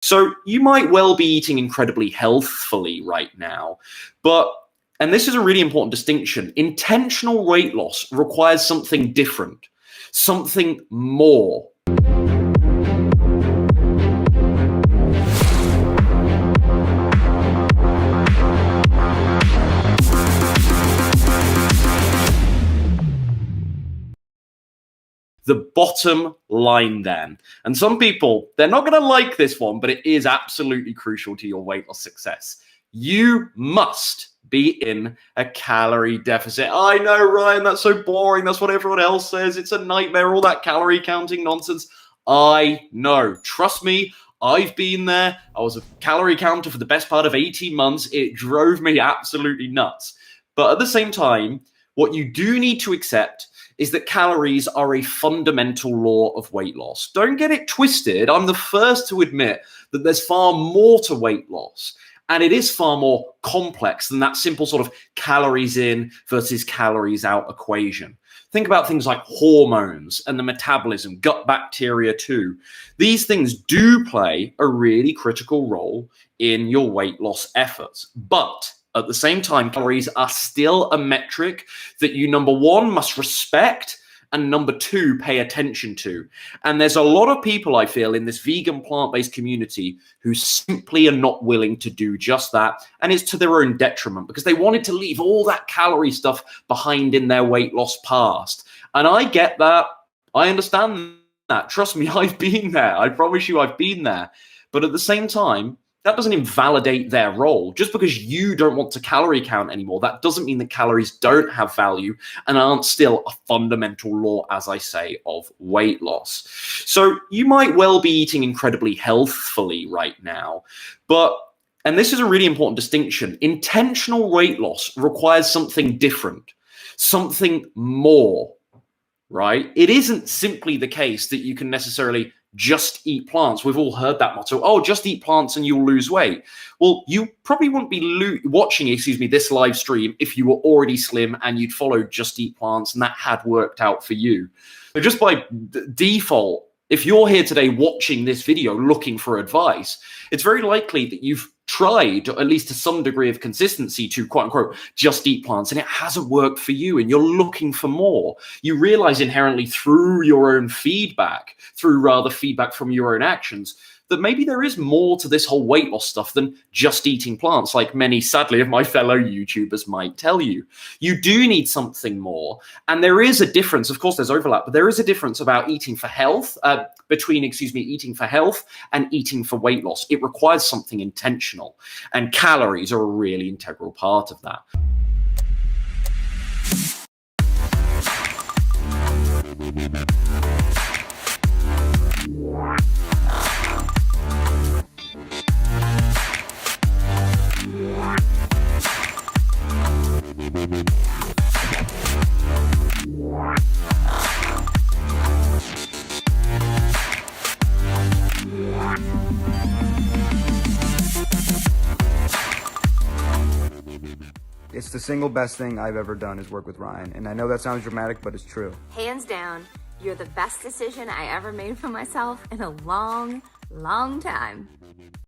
So you might well be eating incredibly healthfully right now, but, and this is a really important distinction, intentional weight loss requires something different, something more. The bottom line then. And some people, they're not going to like this one, but it is absolutely crucial to your weight loss success. You must be in a calorie deficit. I know, Ryan, that's so boring. That's what everyone else says. It's a nightmare, all that calorie counting nonsense. I know. Trust me, I've been there. I was a calorie counter for the best part of 18 months. It drove me absolutely nuts. But at the same time, what you do need to accept is that calories are a fundamental law of weight loss. Don't get it twisted. I'm the first to admit that there's far more to weight loss. And it is far more complex than that simple sort of calories in versus calories out equation. Think about things like hormones and the metabolism, gut bacteria too. These things do play a really critical role in your weight loss efforts. But at the same time, calories are still a metric that you, number one, must respect, and number two, pay attention to. And there's a lot of people, I feel, in this vegan plant-based community who simply are not willing to do just that. And it's to their own detriment because they wanted to leave all that calorie stuff behind in their weight loss past. And I get that. I understand that. Trust me, I've been there. I promise you I've been there. But at the same time, that doesn't invalidate their role. Just because you don't want to calorie count anymore, that doesn't mean that calories don't have value and aren't still a fundamental law, as I say, of weight loss. So you might well be eating incredibly healthfully right now, but, and this is a really important distinction, intentional weight loss requires something different, something more, right? It isn't simply the case that you can necessarily just eat plants. We've all heard that motto. Oh, just eat plants and you'll lose weight. Well, you probably wouldn't be watching, this live stream if you were already slim and you'd followed just eat plants and that had worked out for you. But just by default, if you're here today watching this video looking for advice, it's very likely that you've tried, at least to some degree of consistency, to quote unquote just eat plants, and it hasn't worked for you and you're looking for more. You realize inherently through your own feedback, through rather feedback from your own actions, that maybe there is more to this whole weight loss stuff than just eating plants, like many, sadly, of my fellow YouTubers might tell you. You do need something more. And there is a difference. Of course, there's overlap, but there is a difference about eating for health, eating for health and eating for weight loss. It requires something intentional. And calories are a really integral part of that. It's the single best thing I've ever done is work with Ryan. And I know that sounds dramatic, but it's true. Hands down, you're the best decision I ever made for myself in a long, long time.